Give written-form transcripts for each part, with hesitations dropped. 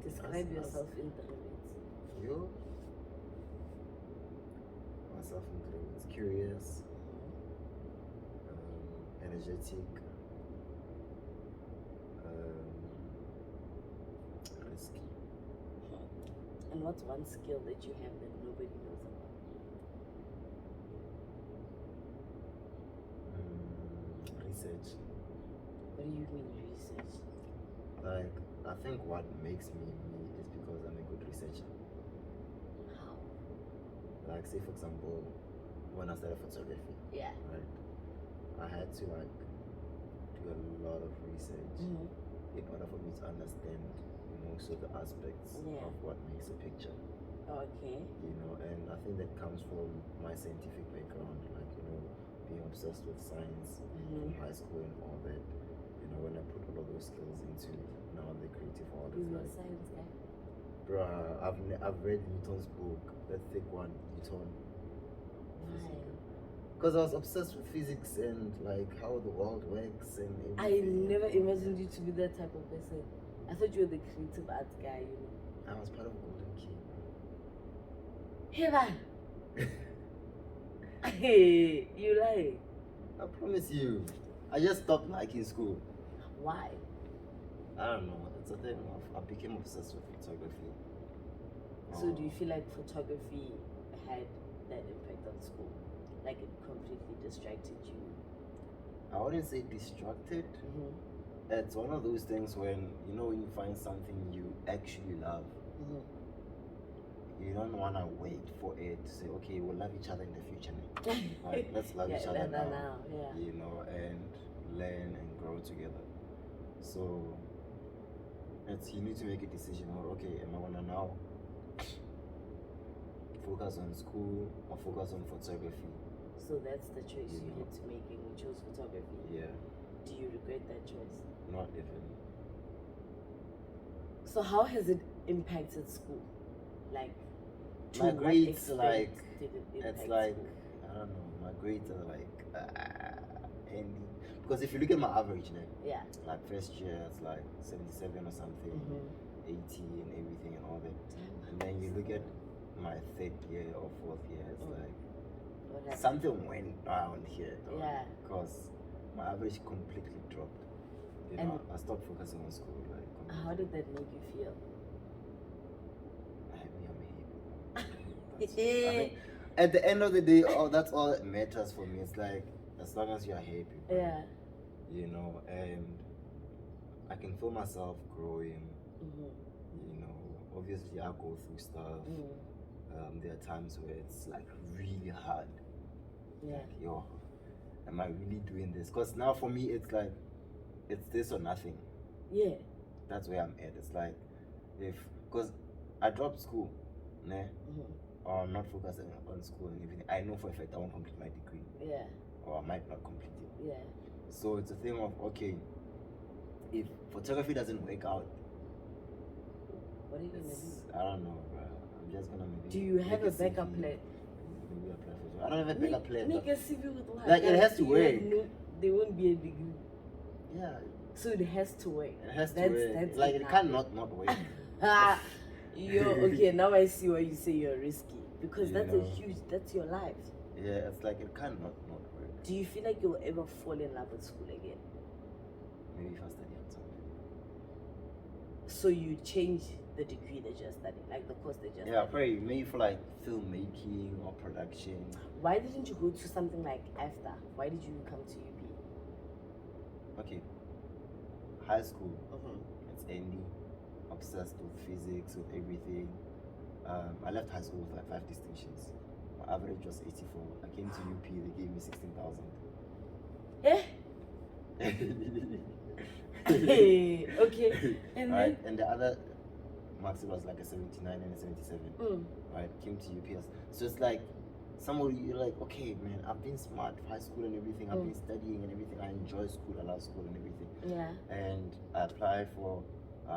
Describe yourself in 3 minutes. You? Myself in 3 minutes. Curious, energetic, risky. And what's one skill that you have that nobody knows about? Research. What do you mean research? Like, I think what makes me me is because I'm a good researcher. How? Like, say for example, when I started photography, Yeah. right, I had to like do a lot of research in order for me to understand most of the aspects of what makes a picture. Okay. You know, and I think that comes from my scientific background, like, you know, being obsessed with science from high school and all that. You know, when I put all of those skills into now the creative world, You it's were a like, science guy? bruh, I've read Newton's book, that thick one, Newton. Why? Because I was obsessed with physics and like how the world works and everything. I never imagined you to be that type of person. I thought you were the creative arts guy, you know. I was part of Golden Key. Hey man! Hey, you lie. I promise you. I just stopped liking school. Why? I don't know. It's a thing of I became obsessed with photography. So do you feel like photography had that impact on school? Like it completely distracted you? I wouldn't say distracted. It's one of those things when you find something you actually love. You don't want to wait for it to say, okay, we'll love each other in the future. Right? Let's love each other now. You know, and learn and grow together. So you need to make a decision. Or okay, am I gonna now focus on school or focus on photography? So that's the choice you had to make, and you chose photography. Yeah. Do you regret that choice? Not even. So how has it impacted school? Like, my grades, like, did it impact it's like school? I don't know. My grades are like ending because if you look at my average now, like first year it's like 77 or something, 80 and everything and all that, and then you look at my third year or fourth year, it's like something went around here, because my average completely dropped. You know, I stopped focusing on school. Like, how did that make you feel? I think at the end of the day, that's all that matters for me. It's like as long as you're happy, right? You know, and I can feel myself growing. You know, obviously I go through stuff. There are times where it's like really hard. Like, yo, am I really doing this? Because now for me it's like it's this or nothing. That's where I'm at. It's like because I dropped school, or I'm not focusing on school and everything, I know for a fact I won't complete my degree. Or I might not complete it. So it's a thing of, okay, if photography doesn't work out, what are you gonna do? I don't know, bro. I'm just gonna maybe. Do you have a backup plan? Maybe apply for it. I don't have a backup plan. Make a CV with what? Like, it has to work. There won't be a degree. Yeah. So it has to work. It has to work. That's like it cannot not work. Okay, now I see why you say you're risky. Because that's that's your life. Yeah, it's like it cannot not work. Do you feel like you'll ever fall in love with school again? Maybe if I study on something. So you change the degree that you're studying, like the course that you're studying? Yeah, probably maybe for like filmmaking or production. Why didn't you go to something like AFDA? Why did you come to UP? Okay. High school. It's Andy. Obsessed with physics, with everything. I left high school with like 5 distinctions. My average was 84. I came to UP, they gave me 16,000. Okay. And right, and the other marks, it was like a 79 and a 77. Right, came to UPS. So it's like somebody, you're like, okay, man, I've been smart, high school and everything. I've been studying and everything. I enjoy school, I love school and everything. And I applied for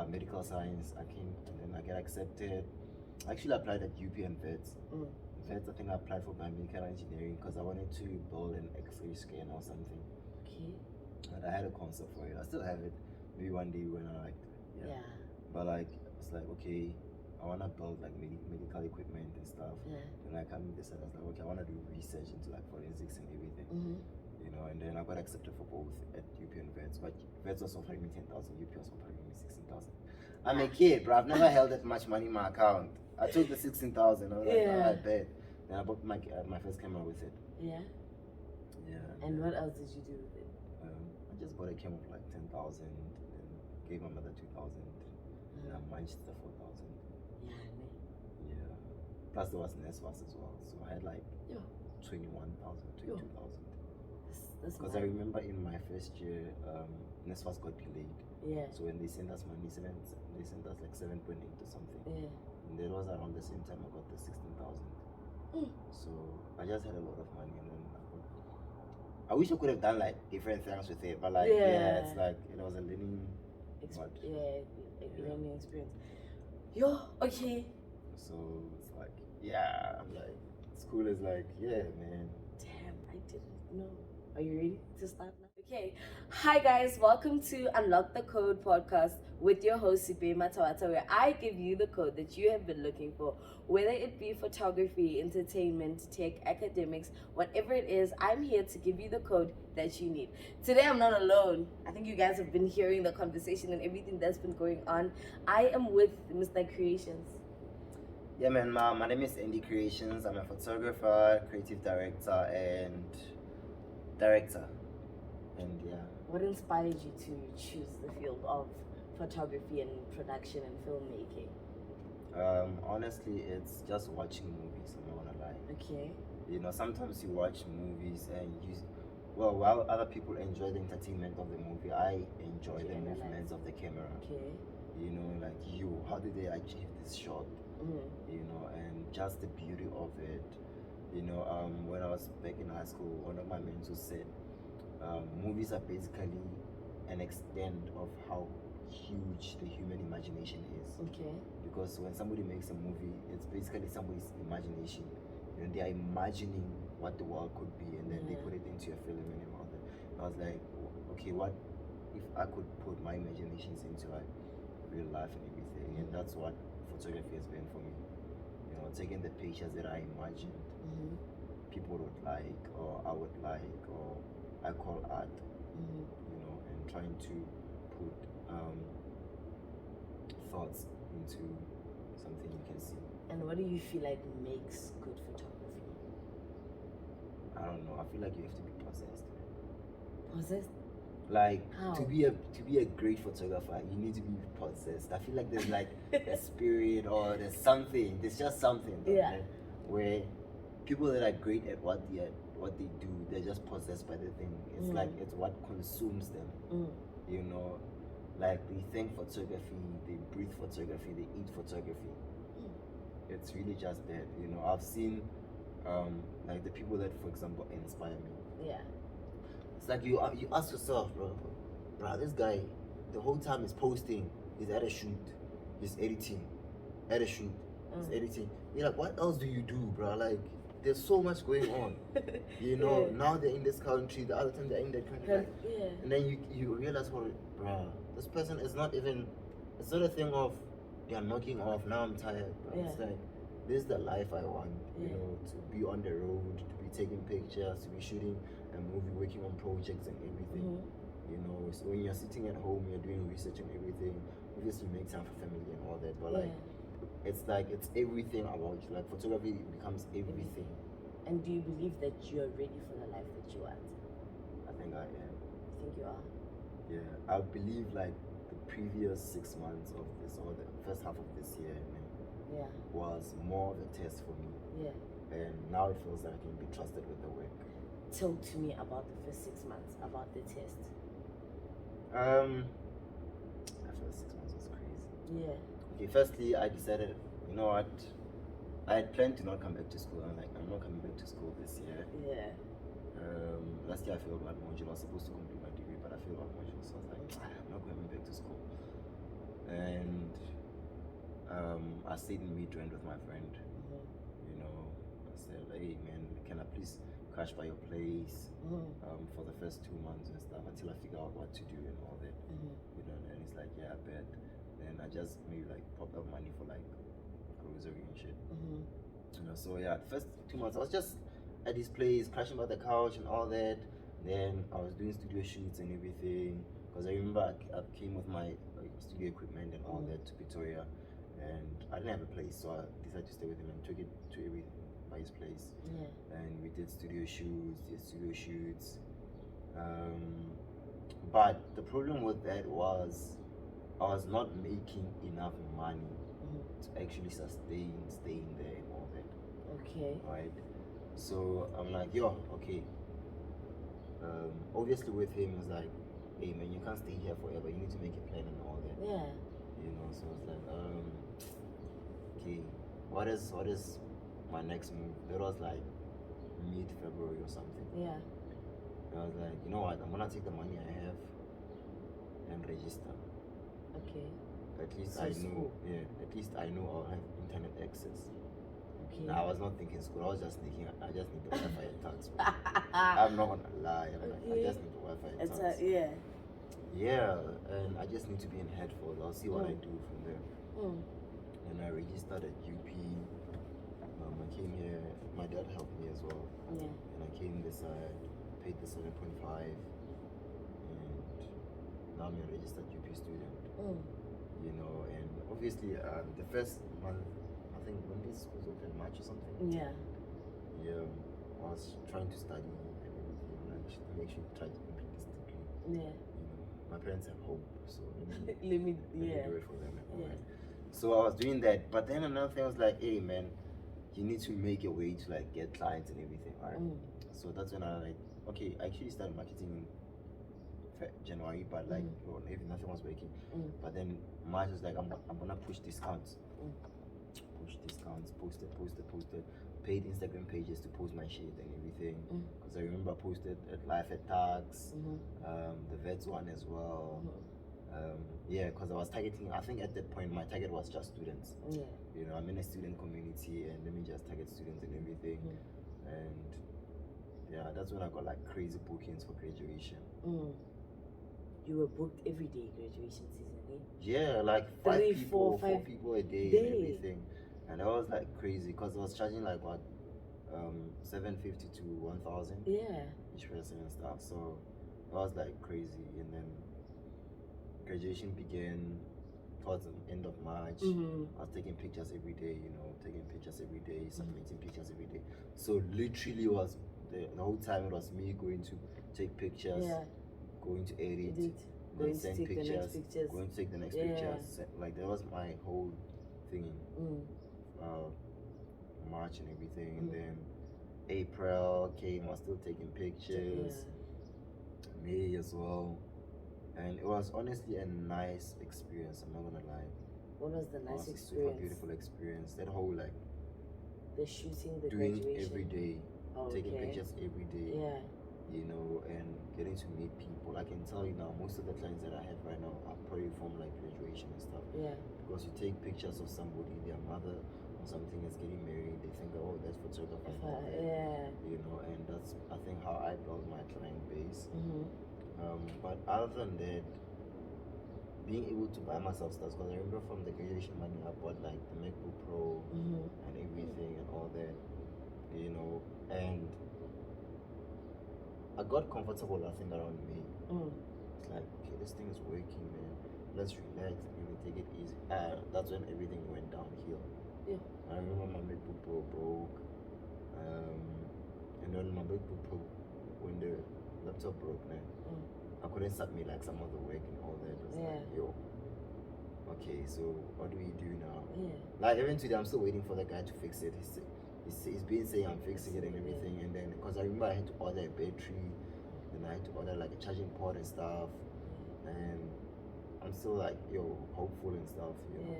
medical science. I came and then I get accepted. I actually applied at UP and VETS. VETS, I think I applied for biomedical engineering because I wanted to build an X-ray scanner or something. And I had a concept for it. I still have it. Maybe one day when I like, Yeah. But like, it's like, okay, I want to build like medical equipment and stuff. Yeah. And like, I decided, I was like, okay, I want to do research into like forensics and everything. Mm-hmm. You know, and then I got accepted for both at UP and Vets. But Vets was offering me 10,000, UP was offering me 16,000. I'm a kid, bro. I've never held that much money in my account. I took the 16,000. I was like, oh, I bet. Then I bought my first camera with it. Yeah. Yeah. And what else did you do with it? I just bought a camera for like 10,000, and gave my mother 2,000, and I munched the 4,000. Yeah. Yeah. Plus there was NSFAS as well, so I had like 21,000, 22,000. Because I remember in my first year, NSFAS got delayed. Yeah. So when they sent us money, they sent us like 7.8 or something. Yeah. And that was around the same time I got the 16,000. So I just had a lot of money, and then I wish I could have done like different things with it, but like it's like it was a learning learning experience. Yo, okay. So it's like I'm like school is like man. Damn, I didn't know. Are you ready to start now? Okay. Hi guys, welcome to Unlock the Code podcast with your host Sibe Matawata, where I give you the code that you have been looking for, whether it be photography, entertainment, tech, academics, whatever it is. I'm here to give you the code that you need. Today I'm not alone. I think you guys have been hearing the conversation and everything that's been going on. I am with Mr. Creations. Yeah, man. My name is Andy Creations. I'm a photographer, creative director, and What inspired you to choose the field of photography and production and filmmaking? Honestly, it's just watching movies. I'm not gonna lie. Okay. You know, sometimes you watch movies and while other people enjoy the entertainment of the movie, I enjoy the movements of the camera. Okay. You know, like how did they achieve this shot? You know, and just the beauty of it. You know, when I was back in high school, one of my mentors said, movies are basically an extent of how huge the human imagination is. Okay. Because when somebody makes a movie, it's basically somebody's imagination. You know, they are imagining what the world could be, and then they put it into a film and all that. I was like, okay, what if I could put my imaginations into like real life and everything? And that's what photography has been for me. You know, taking the pictures that I imagined people would like, or I would like, or I call art. You know, and trying to put thoughts into something you can see. And what do you feel like makes good photography? I don't know. I feel like you have to be possessed. Possessed? Like how? to be a great photographer, you need to be possessed. I feel like there's like a spirit, or there's something. There's just something. Where people that are great at what they do, they're just possessed by the thing. It's like it's what consumes them. You know, like they think photography, they breathe photography, they eat photography. It's really just that. You know, I've seen like the people that, for example, inspire me. Yeah. It's like you ask yourself, bro, this guy, the whole time he's posting, he's at a shoot, he's editing, at a shoot, he's editing. You're like, what else do you do, bro? Like, there's so much going on. You know, now they're in this country, the other time they're in that country. Like, and then you realize, well, bro, this person is not even, it's not a thing of, they're knocking off, now I'm tired. It's like, this is the life I want, you know, to be on the road, to be taking pictures, to be shooting a movie, working on projects and everything. You know, so when you're sitting at home, you're doing research and everything, obviously you make time for family and all that, but like, it's like, it's everything about you. Like, photography becomes everything. And do you believe that you are ready for the life that you want? I think I am. You think you are? Yeah, I believe like the previous 6 months of this, or the first half of this year, was more of a test for me. And now it feels like I can be trusted with the work. Talk to me about the first 6 months, about the test. The first 6 months was crazy. Okay, firstly, I decided, you know what? I had planned to not come back to school. I'm like, I'm not coming back to school this year. Last year I failed one module. I was supposed to complete my degree, but I failed one module. So I was like, I'm not coming back to school. And I stayed in Midrand with my friend. You know, I said, hey man, can I please crash by your place for the first 2 months and stuff until I figure out what to do and all that. You know, and it's like, yeah, I bet. Then I just maybe like pop up money for like grocery and shit. You know, so yeah, the first 2 months I was just at this place, crashing by the couch and all that. Then I was doing studio shoots and everything. Because I remember I came with my studio equipment and all that to Pretoria, and I didn't have a place, so I decided to stay with him and took it to everybody's place. And we did studio shoots. But the problem with that was I was not making enough money to actually sustain staying there and all that. Okay. Right. So I'm like, yo, okay. Obviously with him it's like, hey man, you can't stay here forever. You need to make a plan and all that. Yeah. You know, so it's like, okay, what is my next move? That was like mid-February or something. Yeah. And I was like, you know what? I'm gonna take the money I have and register. Okay. At least So I know. school. Yeah. At least I know I'll have internet access. Okay. Now, I was not thinking school. I was just thinking I just need the Wi-Fi and tax. I'm not gonna lie. I'm like, I just need the Wi-Fi and tax. Yeah. Yeah, and I just need to be in headphones. I'll see what I do from there. And I registered at UP. I came here. My dad helped me as well. Yeah. And I came this side, paid the 7.5, and now I'm a registered UP student. You know, and obviously the first month, I think when this schools open, March or something. Yeah. Yeah, I was trying to study and everything, and I actually tried to complete this degree. Yeah. You know, my parents have hope, so let me let me do it for them. Yeah. Right? So I was doing that, but then another thing was like, hey man, you need to make a way to like get clients and everything, right? So that's when I like, okay, I actually started marketing in January, but like, if nothing was working. But then March was like, I'm gonna push discounts. Push discounts, posted, paid Instagram pages to post my shit and everything. Because I remember I posted at Life at Tax, the Vets one as well. Yeah, because I was targeting, I think at that point my target was just students. Yeah. You know, I'm in a student community and let me just target students and everything. And yeah, that's when I got like crazy bookings for graduation. You were booked every day graduation season, eh? Yeah, like 4 4 people a day and everything. And that was like crazy because I was charging like what, 750 to 1,000 each person and stuff. So it was like crazy. And then graduation began towards the end of March. I was taking pictures every day, you know, submitting pictures every day. So literally was the whole time it was me going to take pictures, going to edit, going to send take pictures, the next pictures, going to take the next pictures. Like that was my whole thing. March and everything, and then April came. I was still taking pictures. May as well, and it was honestly a nice experience. I'm not gonna lie. What was the nice experience? Super beautiful experience. That whole like the shooting, the doing graduation every day, taking pictures every day. Yeah. You know, and getting to meet people. I can tell you now, most of the clients that I have right now are probably from like graduation and stuff. Yeah. Because you take pictures of somebody, their mother or something is getting married, they think, oh, that's photographer. You know, and that's I think how I build my client base. But other than that, being able to buy myself stuff, because I remember from the graduation money I bought like the MacBook Pro and everything and all that, you know, and I got comfortable, I think, around me. It's like, okay, this thing is working, man. Let's relax and take it easy. That's when everything went downhill. Yeah. I remember my MacBook Pro broke. And then my MacBook Pro, when the laptop broke, man, I couldn't submit like some of the work and all that. It was like, yo, okay, so what do we do now? Like, even today, I'm still waiting for the guy to fix it. He's been saying I'm fixing it and everything, and then because I remember I had to order a battery, then I had to order like a charging port and stuff, and I'm still like, yo, hopeful and stuff, you know.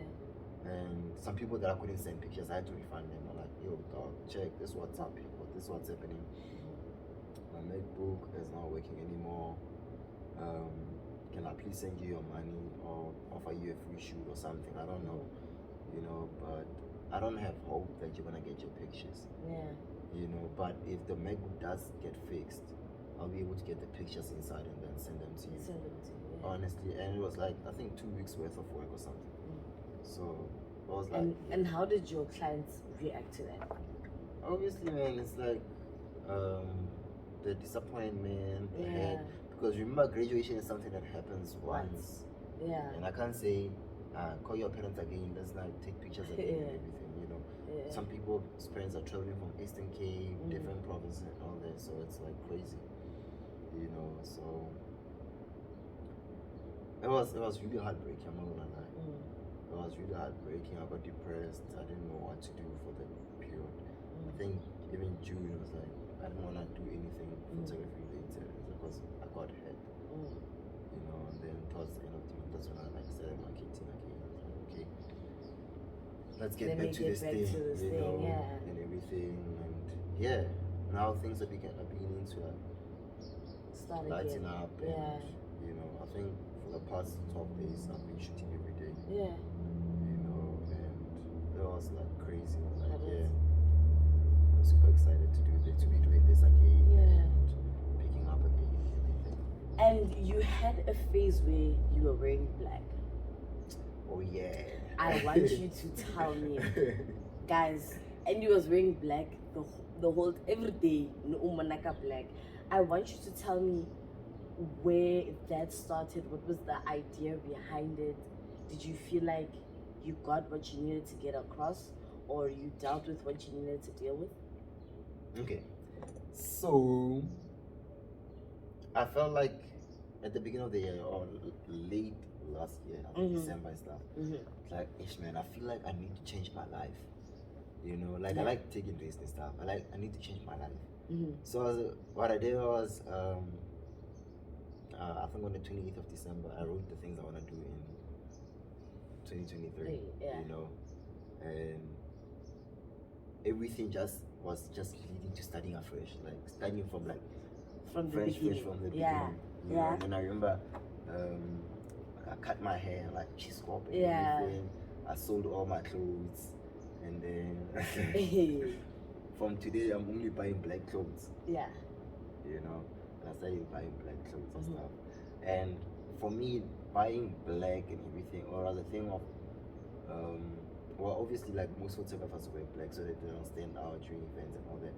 And some people that I couldn't send pictures, I had to refund them. I'm like, yo, dog, check this, what's up, people, this is what's happening. My MacBook is not working anymore. Can I please send you your money or offer you a free shoot or something? I don't know, you know, but I don't have hope that you're gonna get your pictures. you know. But if the MacBook does get fixed, I'll be able to get the pictures inside and then send them to you. Yeah. Honestly, and it was like I think 2 weeks worth of work or something. So I was like, and how did your clients react to that? Obviously, man, it's like the disappointment ahead, because remember, graduation is something that happens once. Yeah. And I can't say call your parents again, let's not take pictures again and everything, you know. Some people's parents are traveling from Eastern Cape, different provinces and all that, so it's like crazy, you know. So it was really heartbreaking, I'm not gonna lie. It was really heartbreaking. I got depressed. I didn't know what to do for the period. I think even June was like I didn't want to do anything photography related because I got hurt, you know. And then towards the end of the month, that's when I like started marketing again. I was like, okay, let's get back to this thing, you know, and everything. And yeah, now things are beginning to like lighten up. And, you know, I think for the past 12 days I've been shooting every day. Yeah. You know, and it was like crazy. Like I'm super excited to be doing this again and picking up again and everything. And you had a phase where you were wearing black. Oh yeah. I want you to tell me, guys. And you was wearing black the whole every day. No umanaka black. I want you to tell me where that started. What was the idea behind it? Did you feel like you got what you needed to get across, or you dealt with what you needed to deal with? Okay, so I felt like at the beginning of the year or late last year, I think December and stuff, it's like, ish man, I feel like I need to change my life. You know, like I like taking risks and stuff. I need to change my life. So what I did was, I think on the 28th of December, I wrote the things I want to do in 2023. You know, and everything was leading to studying afresh, like studying from the fresh beginning. from the beginning. You know? And I remember I cut my hair like cheese scope and everything. I sold all my clothes, and then from today I'm only buying black clothes. Yeah. You know, and I started buying black clothes and stuff. And for me, buying black and everything, or rather thing of well, obviously, like most photographers wear black so that they don't stand out during events and all that.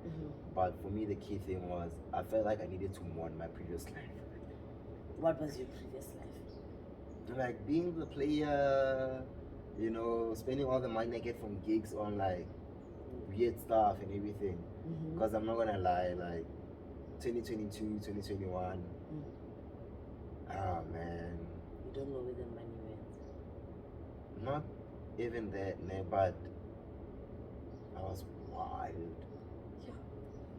But for me, the key thing was I felt like I needed to mourn my previous life. What was your previous life? Like being the player, you know, spending all the money I get from gigs on like weird stuff and everything. Because I'm not gonna lie, like 2022, 2021. Ah man. You don't know where the money went. Not even that, but I was wild. Yeah.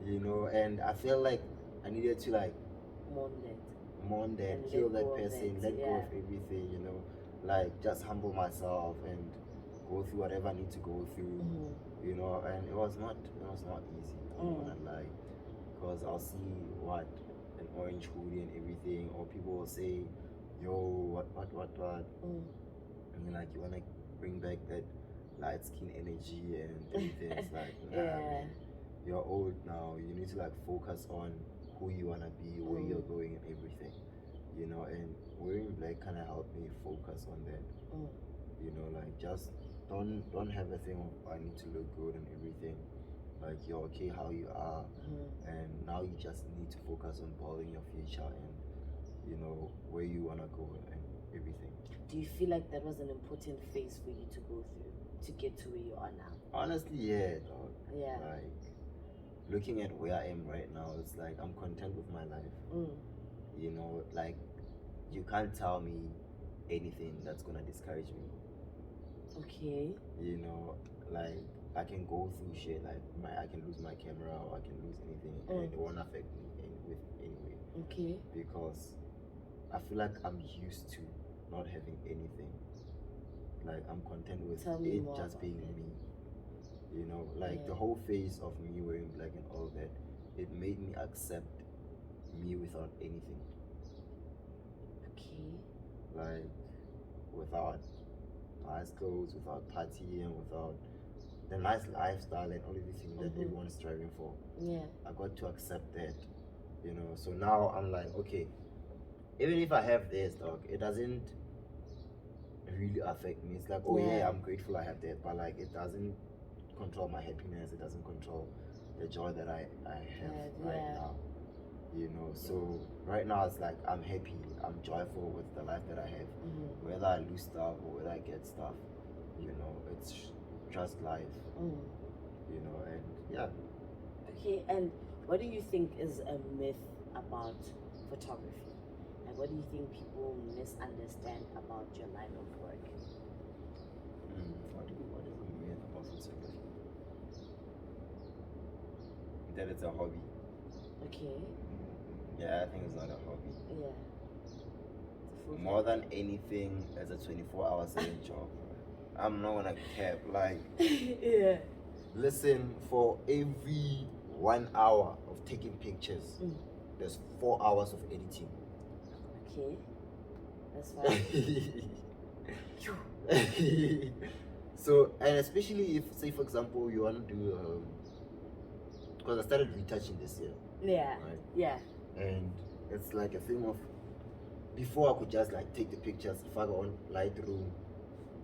You know, and I feel like I needed to like mourn that, kill that person, let go of everything, you know, like just humble myself and go through whatever I need to go through, you know. And it was not easy. I'm not gonna lie, because I'll see what an orange hoodie and everything, or people will say, yo, what, and then like you wanna bring back that light skin energy and everything. It's like, nah, man, you're old now. You need to like focus on who you wanna be, where you're going, and everything. You know, and wearing black kind of helped me focus on that. You know, like just don't have a thing of I need to look good and everything. Like you're okay how you are, and now you just need to focus on building your future and you know where you wanna go and everything. Do you feel like that was an important phase for you to go through to get to where you are now? Honestly, yeah, dog. Yeah. Like looking at where I am right now, it's like I'm content with my life. You know, like you can't tell me anything that's gonna discourage me. Okay. You know, like I can go through shit, like I can lose my camera or I can lose anything, and it won't affect me anyway. Okay. Because I feel like I'm used to not having anything. Like I'm content with it just being me. You know, like the whole phase of me wearing black and all that, it made me accept me without anything. Okay. Like without nice clothes, without partying, without the nice lifestyle and everything that everyone's striving for. Yeah. I got to accept that, you know. So now I'm like, okay, even if I have this, dog, it doesn't really affect me. It's like, oh yeah, I'm grateful I have that, but like it doesn't control my happiness. It doesn't control the joy that I have right now. You know, so right now it's like I'm happy, I'm joyful with the life that I have. Whether I lose stuff or whether I get stuff, you know, it's just life. You know, and yeah. Okay, and what do you think is a myth about photography? And what do you think people misunderstand about your line of work? What is a myth about photography? That it's a hobby. Okay. Yeah, I think it's not a hobby. Yeah. More than anything, it's a 24-hour-7 job. I'm not gonna cap. Like, yeah. Listen, for every 1 hour of taking pictures, there's 4 hours of editing. Okay. That's fine. So, and especially if, say, for example, you want to do, because I started retouching this year. Yeah. Right? Yeah. And it's like a thing of, before I could just like take the pictures, if I go on Lightroom,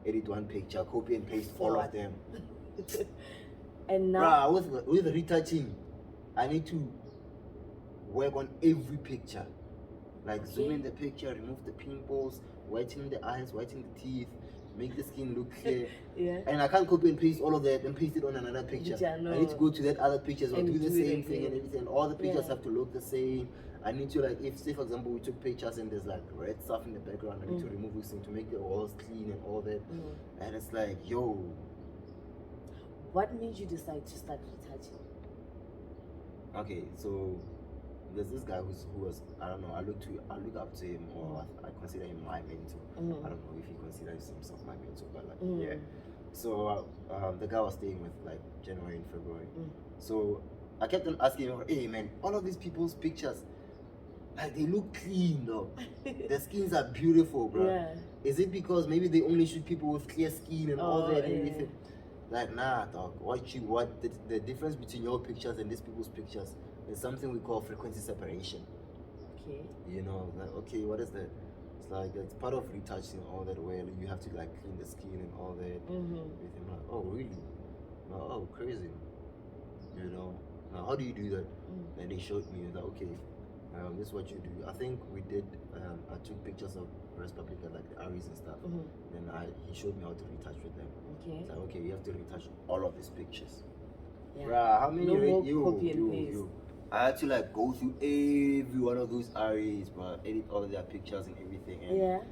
edit one picture, copy and paste all of them. And now, with retouching, I need to work on every picture. Like zoom in the picture, remove the pimples, whiten the eyes, whiten the teeth, make the skin look clear. Yeah. And I can't copy and paste all of that and paste it on another picture. I need to go to that other picture or do the same thing and everything. All the pictures have to look the same. I need to, like, if, say for example, we took pictures and there's like red stuff in the background, I need to remove this thing to make the walls clean and all that. And it's like, yo. What made you decide to start retouching? Okay, so there's this guy who was, I don't know, I look up to him, or I consider him my mentor. I don't know if he considers himself my mentor, but like, yeah. So the guy was staying with like January and February. So I kept on asking him, hey man, all of these people's pictures, like, they look clean though. Their skins are beautiful, bro. Yeah. Is it because maybe they only shoot people with clear skin and all that and everything? Like, nah, dog. The difference between your pictures and these people's pictures is something we call frequency separation. Okay. You know, like, okay, what is that? It's like, it's part of retouching all that way. You have to like clean the skin and all that. Everything. Like, oh really? Oh, crazy. You know, now how do you do that? And they showed me that, okay, this is what you do. I think we did. I took pictures of Res Publica, like the Aries and stuff. Then he showed me how to retouch with them. Okay. So okay, you have to retouch all of these pictures. Yeah. Bruh, how many you? I had to like go through every one of those Aries, but edit all of their pictures and everything. And,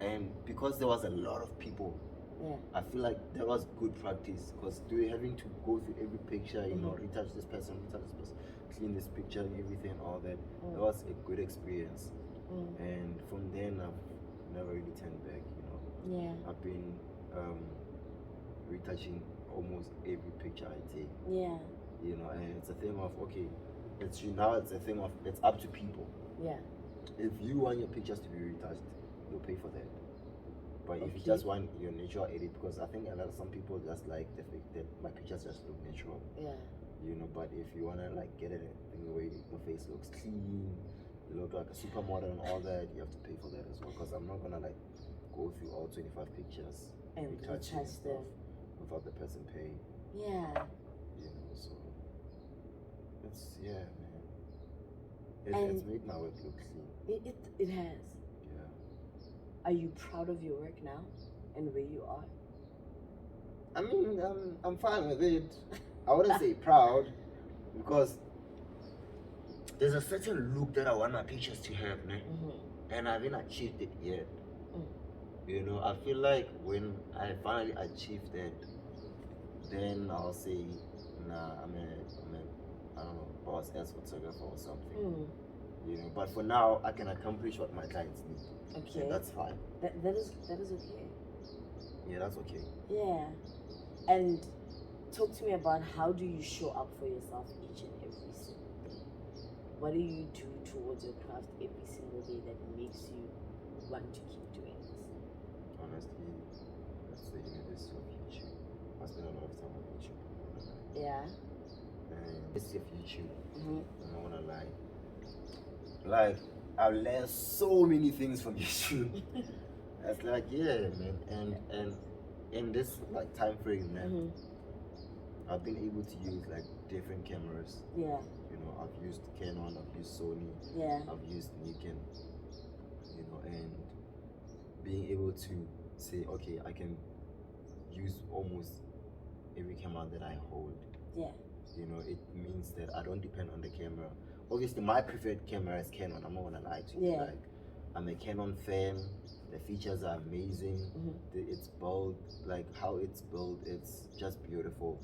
and because there was a lot of people, I feel like that was good practice, because having to go through every picture, you know, retouch this person, clean this picture and everything, all that. That was a good experience. And from then I've never really turned back, you know. Yeah. I've been retouching almost every picture I take. Yeah. You know, and it's a thing of, okay, it's a thing of, it's up to people. Yeah. If you want your pictures to be retouched, you'll pay for that. But if you just want your natural edit, because I think some people just like the fact that my pictures just look natural. Yeah. You know, but if you wanna like get it in the way your face looks clean, you look like a supermodel and all that, you have to pay for that as well. Because I'm not gonna like go through all 25 pictures and retouch them without the person paying. Yeah. You know, so it's man. It's made my work look clean. It has. Are you proud of your work now and where you are? I mean, I'm fine with it. I wouldn't say proud, because there's a certain look that I want my pictures to have, man. And I haven't achieved it yet. You know, I feel like when I finally achieve that, then I'll say, nah, I'm a I don't know, boss as photographer or something. You know, but for now, I can accomplish what my clients need. Okay. And that's fine. That is okay. Yeah, that's okay. Yeah. And talk to me about, how do you show up for yourself each and every single day? What do you do towards your craft every single day that makes you want to keep doing this? Honestly, that's the University of YouTube. I I spend a lot of time on YouTube. Yeah. And it's of YouTube. I don't wanna lie. Like, I've learned so many things from YouTube. It's like, yeah, man, and in this like time frame, man, I've been able to use like different cameras. Yeah. You know, I've used Canon, I've used Sony, yeah, I've used Nikon. You know, and being able to say, okay, I can use almost every camera that I hold. Yeah. You know, it means that I don't depend on the camera. Obviously, my preferred camera is Canon. I'm not gonna lie to you. Yeah. Like, I'm a Canon fan. The features are amazing. It's built, like how it's built, it's just beautiful.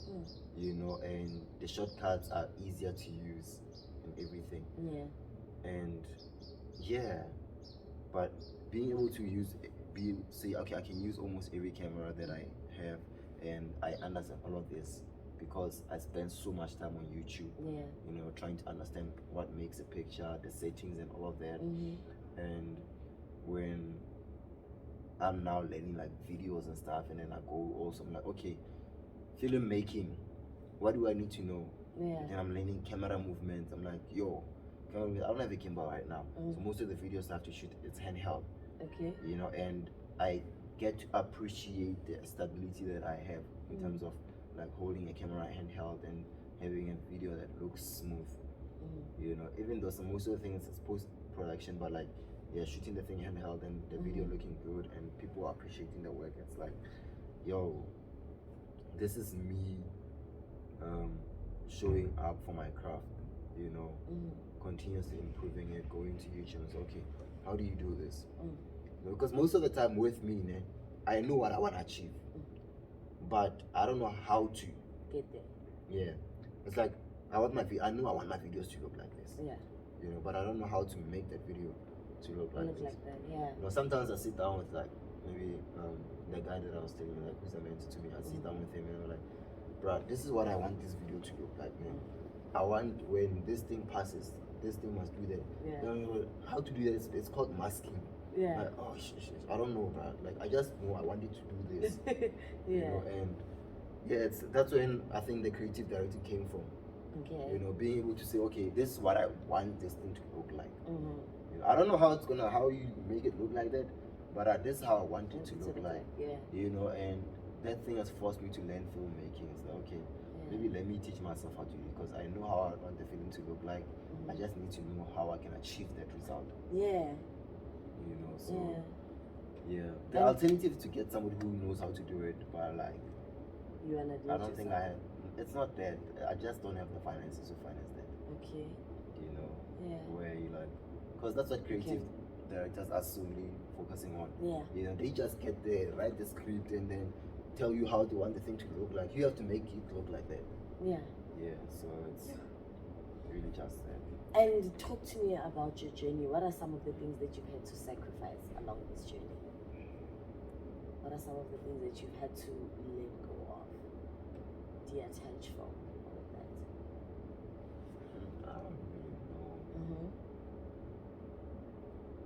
You know, and the shortcuts are easier to use and everything. Yeah. And yeah, but being able to say, okay, I can use almost every camera that I have, and I understand all of this because I spend so much time on YouTube. Yeah. You know, trying to understand what makes a picture, the settings, and all of that. And when I'm now learning like videos and stuff, and then I go also, I'm like, okay, film making, what do I need to know? Yeah. And I'm learning camera movements. I'm like, yo, I don't have a gimbal right now, so most of the videos I have to shoot, it's handheld. Okay. You know, and I get to appreciate the stability that I have in terms of like holding a camera handheld and having a video that looks smooth. You know, even though most of the things is post production, but like, yeah, shooting the thing handheld and the video looking good and people appreciating the work. It's like, yo, this is me showing up for my craft, you know, continuously improving it, going to YouTube and say, okay, how do you do this? You know, because most of the time with me, I know what I want to achieve, but I don't know how to get there. Yeah, it's like I know I want my videos to look like this. Yeah. You know, but I don't know how to make that video to look like this. Like that. Yeah. You know, sometimes I sit down with like maybe the guy that I was telling you, like who's a mentor to me. I sit down with him and I'm like, bro, this is what I want this video to look like, man. I want when this thing passes, this thing must do that. Yeah. You know, how to do that? It's called masking. Yeah. Like, oh I don't know, bro. Like I just know I wanted to do this. Yeah. You know, and yeah, that's when I think the creative directing came from. Okay. You know, being able to say, okay, this is what I want this thing to look like. You know, I don't know how you make it look like that, but this is how I want it to look like. Yeah. You know, and that thing has forced me to learn filmmaking. It's like, okay, maybe let me teach myself how to do it because I know how I want the film to look like. I just need to know how I can achieve that result. Yeah. You know, so yeah. The alternative is to get somebody who knows how to do it, but like you wanna do I don't think I have. It's not that. I just don't have the finances to finance that. Okay. You know. Yeah. Where you like, because that's what creative directors are solely focusing on. Yeah. You know, they just get there, write the script, and then tell you how they want the thing to look like. You have to make it look like that. Yeah. Yeah. So it's really just that. And talk to me about your journey. What are some of the things that you've had to sacrifice along this journey? What are some of the things that you've had to let go of, detach from, all of that? I don't really know.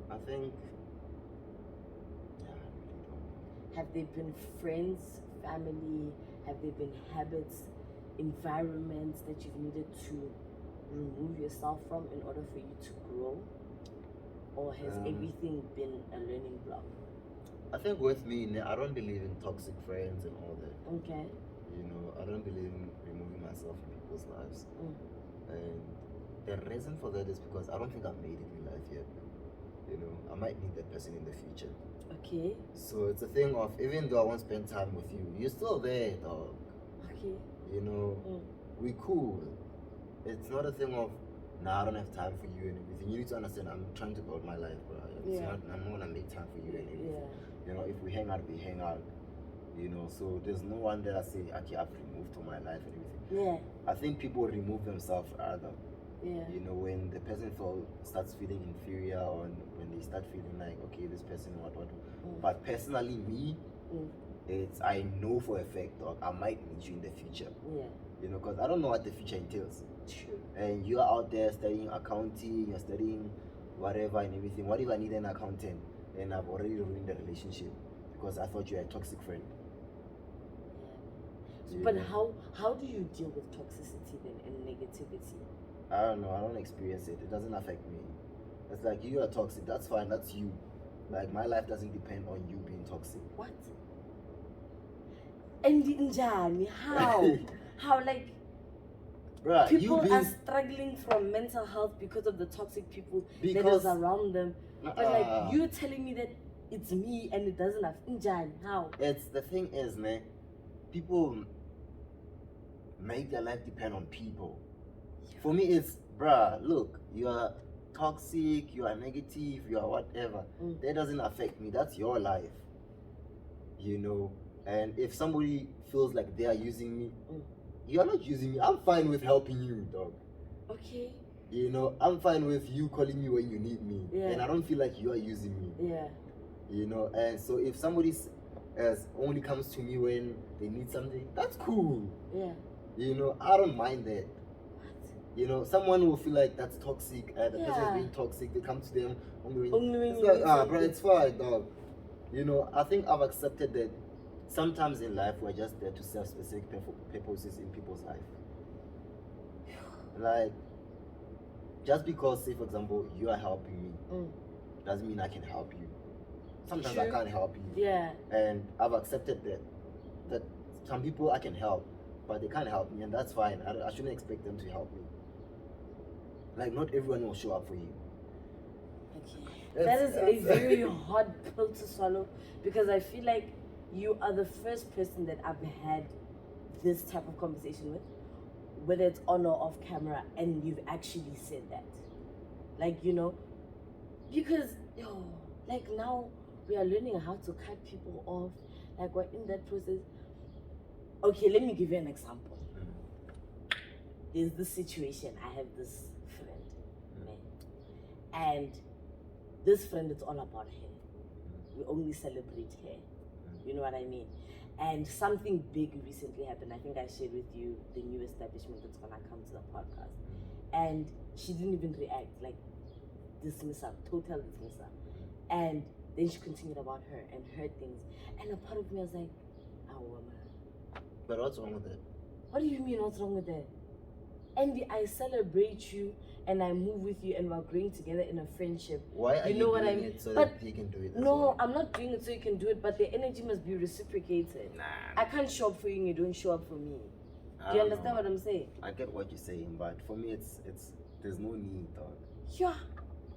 I think, yeah, I really don't know. Have they been friends, family? Have they been habits, environments that you've needed to remove yourself from in order for you to grow? Or has everything been a learning block? I think with me, I don't believe in toxic friends and all that. Okay. You know, I don't believe in removing myself from people's lives. And the reason for that is because I don't think I've made it in life yet. You know, I might need that person in the future. Okay. So it's a thing of, even though I won't spend time with you, you're still there, dog. Okay. You know, we cool. It's not a thing of, nah, I don't have time for you and everything. You need to understand, I'm trying to build my life, bro. I'm not gonna make time for you and everything. You know, if we hang out, we hang out. You know, so there's no one that I say, okay, I've removed from my life and everything. I think people remove themselves either. You know, when the person starts feeling inferior, or when they start feeling like, okay, this person, what. But personally, me, it's, I know for a fact, dog, I might need you in the future. You know, because I don't know what the future entails. True. And you're out there studying accounting, you're studying whatever and everything. What if I need an accountant and I've already ruined the relationship because I thought you were a toxic friend? But how do you deal with toxicity then and negativity? I don't know. I don't experience it. It doesn't affect me. It's like you are toxic. That's fine. That's you. Like my life doesn't depend on you being toxic. What? And Njani, how? How like Bruh, people are struggling from mental health because of the toxic people that is around them. But like you telling me that it's me and it doesn't have Njani, how? It's the thing is, ne, people make their life depend on people. Yeah. For me, it's bruh, look, you are toxic, you are negative, you are whatever. That doesn't affect me. That's your life. You know? And if somebody feels like they are using me, you are not using me. I'm fine with helping you, dog. Okay. You know, I'm fine with you calling me when you need me. Yeah. And I don't feel like you are using me. Yeah. You know, and so if somebody only comes to me when they need something, that's cool. Yeah. You know, I don't mind that. What? You know, someone will feel like that's toxic, the person is being toxic, they come to them only when it's like, bro, it's fine, dog. You know, I think I've accepted that sometimes in life we're just there to serve specific purposes in people's life. Like, just because, say for example, you are helping me, doesn't mean I can help you. Sometimes I can't help you. Yeah. And I've accepted that some people I can help, but they can't help me, and that's fine. I shouldn't expect them to help me. Like, not everyone will show up for you. Okay. That is a very hard pill to swallow, because I feel like you are the first person that I've had this type of conversation with, whether it's on or off camera, and you've actually said that. Like, you know, because, like now we are learning how to cut people off. Like, we're in that process. Okay, let me give you an example. There's this situation. I have this friend, and this friend, it's all about her. We only celebrate her. You know what I mean? And something big recently happened. I think I shared with you the new establishment that's gonna come to the podcast. And she didn't even react, like dismiss her, total dismiss her. And then she continued about her and her things. And a part of me was like, oh woman. But what's wrong with it? What do you mean what's wrong with that? And I celebrate you and I move with you and we're growing together in a friendship. Why are you know what doing I mean? it so that you can do it? No, I'm not doing it so you can do it, but the energy must be reciprocated. Nah. I can't show up for you and you don't show up for me. Do you understand what I'm saying? I get what you're saying, but for me it's there's no need, dog. Yeah.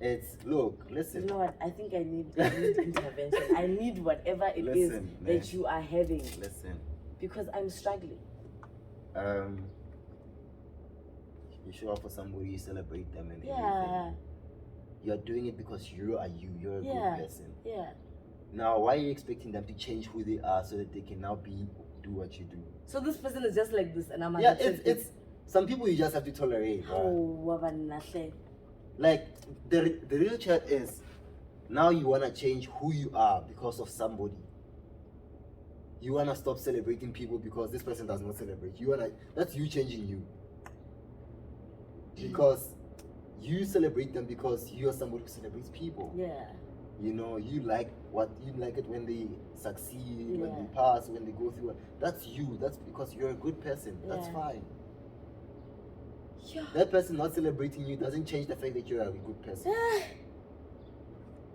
It's look, listen. You know what? I think I need intervention. I need whatever it is that you are having. Listen. Because I'm struggling. You show up for somebody, you celebrate them and everything. You're doing it because you are you. You're a good person. Yeah. Now, why are you expecting them to change who they are so that they can now do what you do? So this person is just like this, and I'm it's some people you just have to tolerate. Like the real chat is now you wanna change who you are because of somebody. You wanna stop celebrating people because this person does not celebrate. That's you changing you. Because you celebrate them because you are somebody who celebrates people. Yeah. You know, you like it when they succeed, when they pass, when they go through. That's you. That's because you're a good person. That's fine. Yeah. That person not celebrating you doesn't change the fact that you're a good person.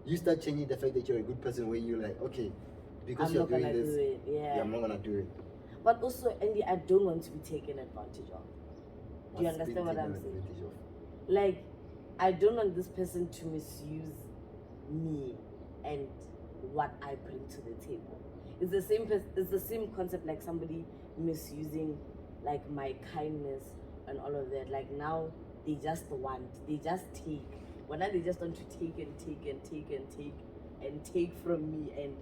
You start changing the fact that you're a good person when you're like, okay, because you're doing this, I'm not gonna do it. But also, Andy, I don't want to be taken advantage of. Do you understand what I'm saying? Like, I don't want this person to misuse me and what I bring to the table. It's the same concept like somebody misusing like my kindness and all of that. Like now they just take. Well, now they just want to take and take and take and take and take from me, and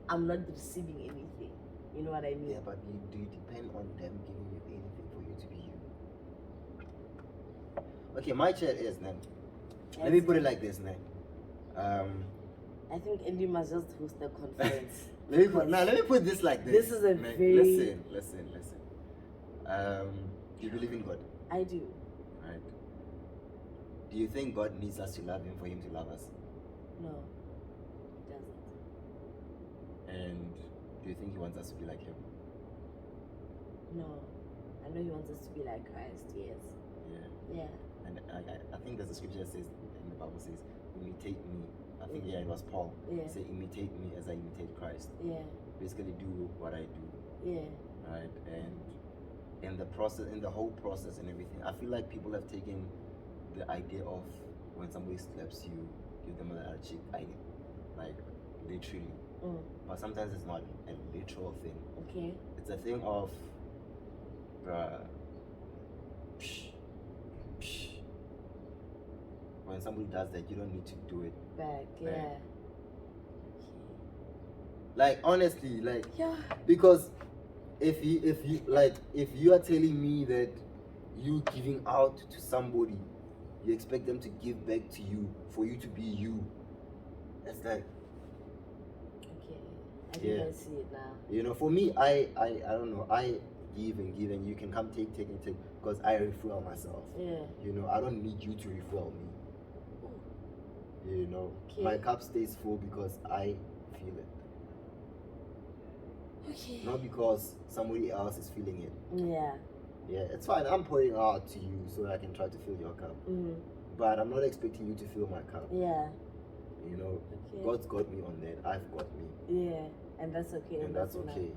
I'm not receiving anything. You know what I mean? Yeah, but do you depend on them giving you anything for you to be you? Okay, my chat is now. Let me put it like this now. I think Andy must just host a conference. let me put this like this. This is a very... Listen. Do you believe in God? I do. Right. Do you think God needs us to love him for him to love us? No, he doesn't. And do you think he wants us to be like him? No. I know he wants us to be like Christ, yes. Yeah. And I think there's a scripture that says, in the Bible says, imitate me. I think, it was Paul. Yeah. Say, imitate me as I imitate Christ. Yeah. Basically, do what I do. Yeah. Right? And in the process, in the whole process and everything, I feel like people have taken the idea of when somebody slaps you, give them a cheek, like literally. But sometimes it's not a literal thing. Okay. It's a thing of, bruh, when somebody does that, you don't need to do it back. Yeah. Like honestly, like, yeah. Because if you are telling me that you giving out to somebody, you expect them to give back to you for you to be you. That's like, okay, I think I see it now. You know, for me, I don't know, I give and give, and you can come take because I refuel myself. Yeah. You know, I don't need you to refuel me. You know, okay. My cup stays full because I feel it. Okay. Not because somebody else is feeling it. Yeah. Yeah, it's fine. I'm pouring out to you so I can try to fill your cup. But I'm not expecting you to fill my cup. Yeah. You know, God's got me on that. I've got me. Yeah, and that's okay. And that's okay.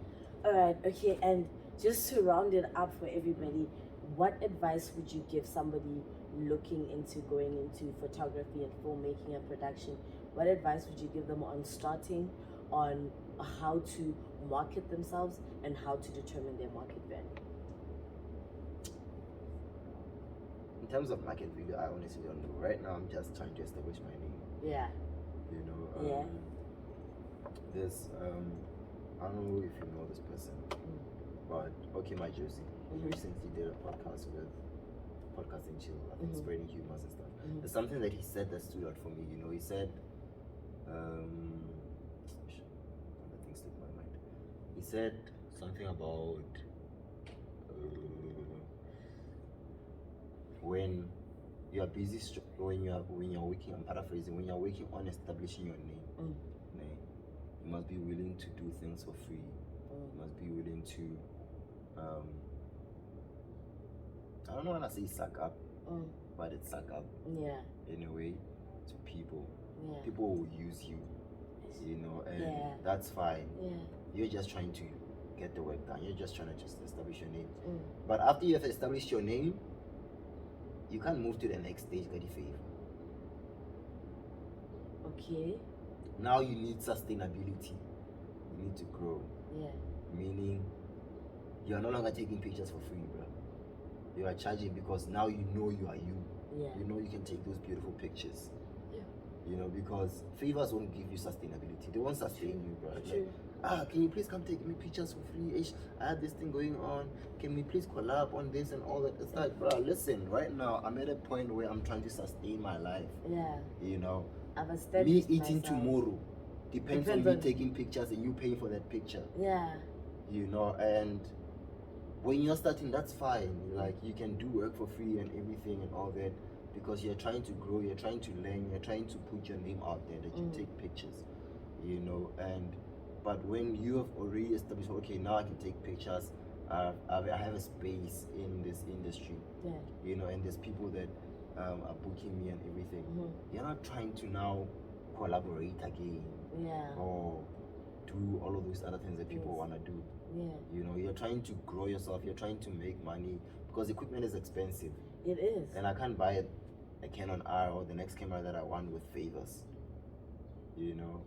Alright, okay. And just to round it up for everybody, what advice would you give somebody looking into going into photography and filmmaking and production? What advice would you give them on starting, on how to market themselves and how to determine their market value? In terms of market value, I honestly don't know. Right now, I'm just trying to establish my name. Yeah. You know. There's I don't know if you know this person, but my Jersey. He recently did a podcast with Podcasting Chill, I think spreading humors and stuff. There's something that he said that stood out for me. You know, he said, that thing slipped my mind. He said something about when you are busy, when you're working, I'm paraphrasing, when you're working on establishing your name, you must be willing to do things for free. You must be willing to, I don't want to say suck up, but it's suck up. Yeah. In a way, to people. Yeah. People will use you, you know, and that's fine. Yeah. You're just trying to get the work done. You're just trying to establish your name. But after you have established your name, you can't move to the next stage, get favor. Okay. Now you need sustainability. You need to grow. Yeah. Meaning, you are no longer taking pictures for free, bro. You are charging because now you know you are you. Yeah. You know you can take those beautiful pictures. Yeah. You know, because favors won't give you sustainability. They won't sustain you, bro. Like, can you please come take me pictures for free? I have this thing going on. Can we please collab on this and all that? It's like, bro, listen, right now I'm at a point where I'm trying to sustain my life. Yeah. You know, me eating tomorrow depends on me taking pictures and you paying for that picture. Yeah. You know, and when you're starting, that's fine. Like, you can do work for free and everything and all that because you're trying to grow, you're trying to learn, you're trying to put your name out there, that you take pictures, you know. But when you have already established, okay, now I can take pictures, I have a space in this industry, you know, and there's people that are booking me and everything. You're not trying to now collaborate again, or do all of those other things that people want to do. You know, you're trying to grow yourself, you're trying to make money because equipment is expensive. It is. And I can't buy a Canon R or the next camera that I want with favors, you know.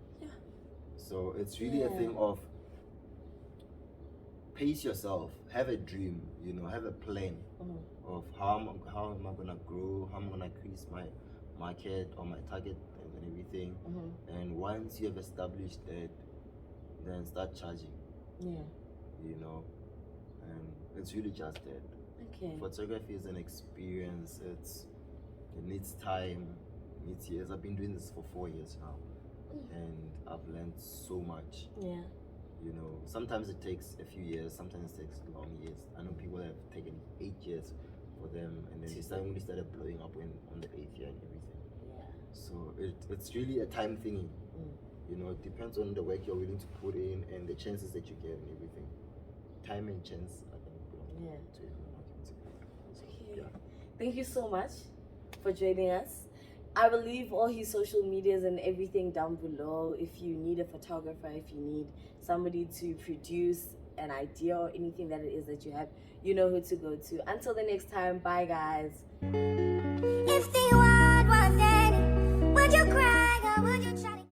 So it's really a thing of pace yourself, have a dream, you know, have a plan of how am I gonna grow, how I'm gonna increase my market or my target and everything. And once you have established that, then start charging. Yeah. You know, and it's really just that. Okay. Photography is an experience. It needs time, it needs years. I've been doing this for 4 years now. And I've learned so much. Yeah. You know, sometimes it takes a few years, sometimes it takes long years. I know people that have taken 8 years for them, and then they started blowing up on the 8th year and everything. Yeah. So it's really a time thingy. You know, it depends on the work you're willing to put in and the chances that you get and everything. Time and chance, I think, belong Yeah. to even look into it. So, Okay. yeah. Thank you so much for joining us. I will leave all his social medias and everything down below. If you need a photographer, if you need somebody to produce an idea or anything that it is that you have, you know who to go to. Until the next time, bye guys.